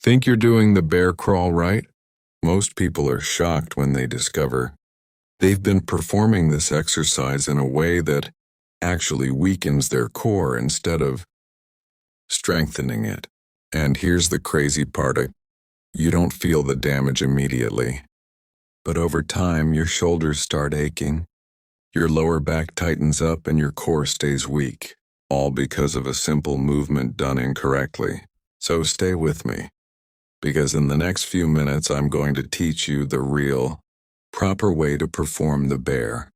Think you're doing the bear crawl right? Most people are shocked when they discover they've been performing this exercise in a way that actually weakens their core instead of strengthening it. And here's the crazy part: you don't feel the damage immediately. But over time, your shoulders start aching, your lower back tightens up, and your core stays weak, all because of a simple movement done incorrectly. So stay with me, because in the next few minutes I'm going to teach you the real, proper way to perform the bear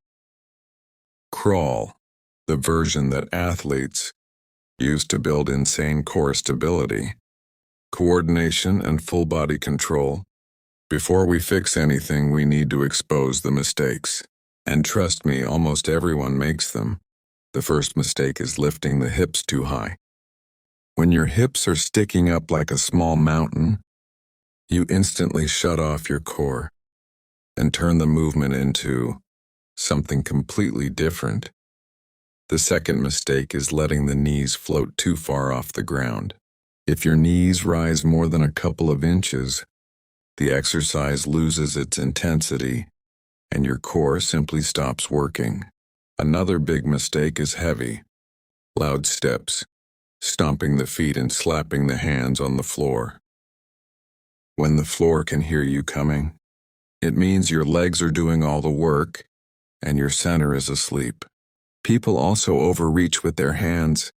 crawl, the version that athletes use to build insane core stability, coordination, and full body control. Before we fix anything, we need to expose the mistakes. And trust me, almost everyone makes them. The first mistake is lifting the hips too high. When your hips are sticking up like a small mountain, you instantly shut off your core and turn the movement into something completely different. The second mistake is letting the knees float too far off the ground. If your knees rise more than a couple of inches, the exercise loses its intensity and your core simply stops working. Another big mistake is heavy, loud steps, stomping the feet and slapping the hands on the floor. When the floor can hear you coming, it means your legs are doing all the work and your center is asleep. People also overreach with their hands,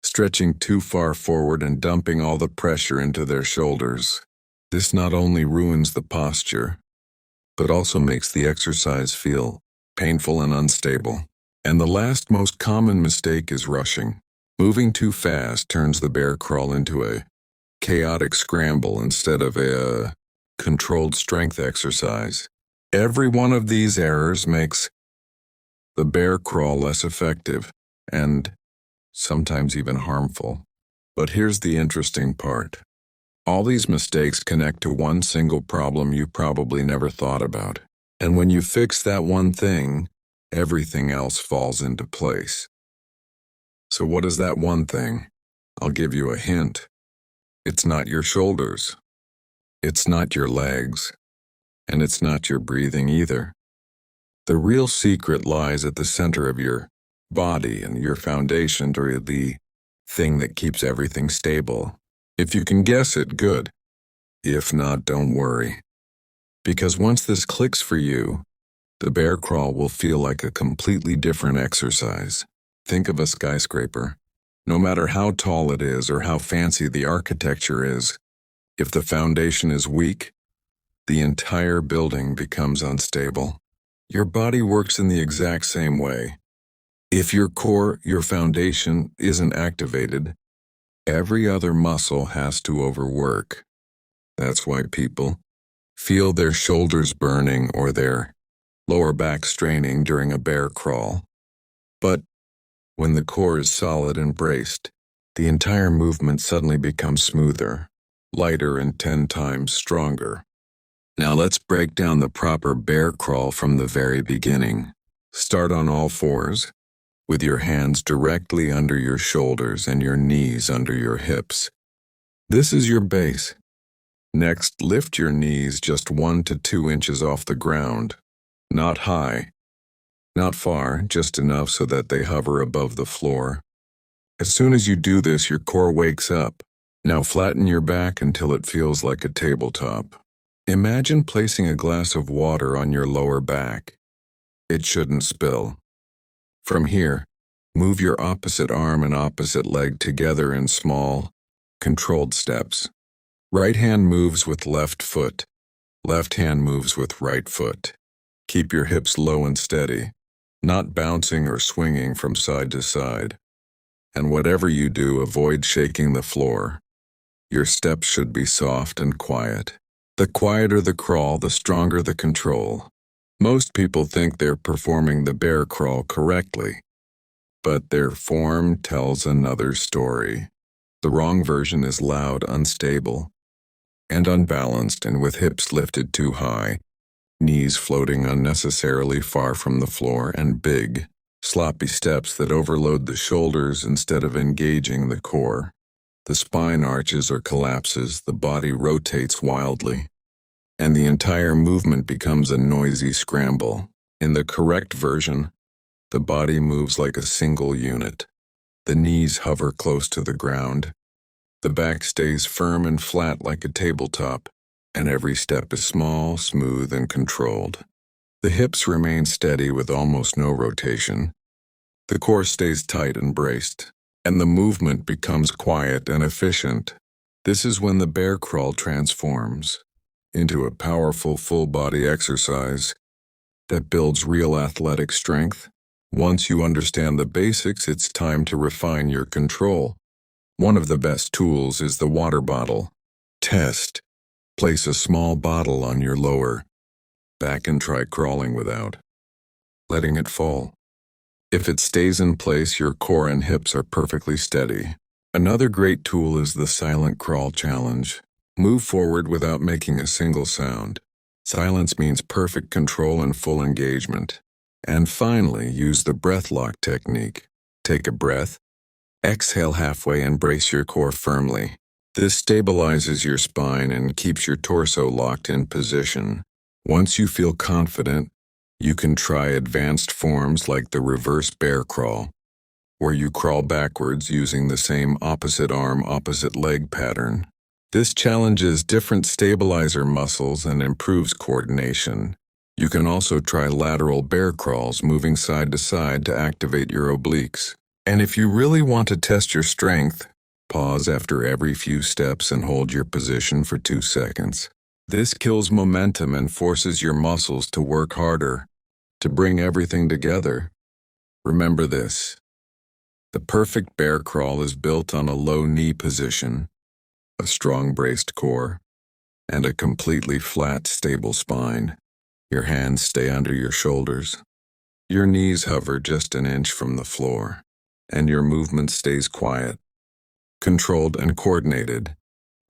stretching too far forward and dumping all the pressure into their shoulders. This not only ruins the posture, but also makes the exercise feel painful and unstable. And the last most common mistake is rushing. Moving too fast turns the bear crawl into a chaotic scramble instead of a controlled strength exercise. Every one of these errors makes the bear crawl less effective and sometimes even harmful. But here's the interesting part. All these mistakes connect to one single problem you probably never thought about. And when you fix that one thing, everything else falls into place. So what is that one thing? I'll give you a hint. It's not your shoulders. It's not your legs. And it's not your breathing either. The real secret lies at the center of your body and your foundation, or the thing that keeps everything stable. If you can guess it, good. If not, don't worry. Because once this clicks for you, the bear crawl will feel like a completely different exercise. Think of a skyscraper. No matter how tall it is or how fancy the architecture is, if the foundation is weak, the entire building becomes unstable. Your body works in the exact same way. If your core, your foundation, isn't activated, every other muscle has to overwork. That's why people feel their shoulders burning or their lower back straining during a bear crawl. But when the core is solid and braced, the entire movement suddenly becomes smoother, lighter, and 10 times stronger. Now let's break down the proper bear crawl from the very beginning. Start on all fours, with your hands directly under your shoulders and your knees under your hips. This is your base. Next, lift your knees just 1 to 2 inches off the ground. Not high, not far, just enough so that they hover above the floor. As soon as you do this, your core wakes up. Now flatten your back until it feels like a tabletop. Imagine placing a glass of water on your lower back. It shouldn't spill. From here, move your opposite arm and opposite leg together in small, controlled steps. Right hand moves with left foot. Left hand moves with right foot. Keep your hips low and steady, not bouncing or swinging from side to side. And whatever you do, avoid shaking the floor. Your steps should be soft and quiet. The quieter the crawl, the stronger the control. Most people think they're performing the bear crawl correctly, but their form tells another story. The wrong version is loud, unstable, and unbalanced, and with hips lifted too high, knees floating unnecessarily far from the floor, and big, sloppy steps that overload the shoulders instead of engaging the core. The spine arches or collapses, the body rotates wildly, and the entire movement becomes a noisy scramble. In the correct version, the body moves like a single unit. The knees hover close to the ground. The back stays firm and flat like a tabletop, and every step is small, smooth, and controlled. The hips remain steady with almost no rotation. The core stays tight and braced, and the movement becomes quiet and efficient. This is when the bear crawl transforms into a powerful full-body exercise that builds real athletic strength. Once you understand the basics, it's time to refine your control. One of the best tools is the water bottle test. Place a small bottle on your lower back and try crawling without letting it fall. If it stays in place, your core and hips are perfectly steady. Another great tool is the silent crawl challenge. Move forward without making a single sound. Silence means perfect control and full engagement. And finally, use the breath lock technique. Take a breath, exhale halfway, and brace your core firmly. This stabilizes your spine and keeps your torso locked in position. Once you feel confident, you can try advanced forms like the reverse bear crawl, where you crawl backwards using the same opposite arm, opposite leg pattern. This challenges different stabilizer muscles and improves coordination. You can also try lateral bear crawls, moving side to side to activate your obliques. And if you really want to test your strength, pause after every few steps and hold your position for 2 seconds. This kills momentum and forces your muscles to work harder to bring everything together. Remember this: the perfect bear crawl is built on a low knee position, a strong braced core, and a completely flat, stable spine. Your hands stay under your shoulders. Your knees hover just an inch from the floor, and your movement stays quiet, controlled, and coordinated.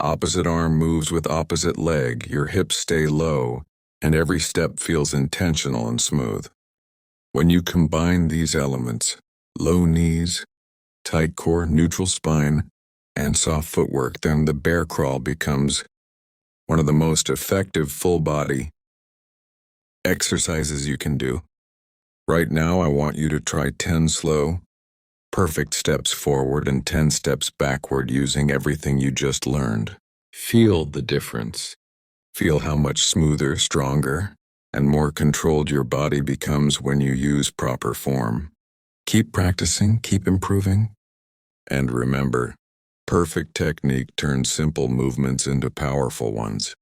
Opposite arm moves with opposite leg, your hips stay low, and every step feels intentional and smooth. When you combine these elements, low knees, tight core, neutral spine, and soft footwork, then the bear crawl becomes one of the most effective full-body exercises you can do. Right now, I want you to try 10 slow, perfect steps forward and 10 steps backward using everything you just learned. Feel the difference. Feel how much smoother, stronger, and more controlled your body becomes when you use proper form. Keep practicing, keep improving, and remember, perfect technique turns simple movements into powerful ones.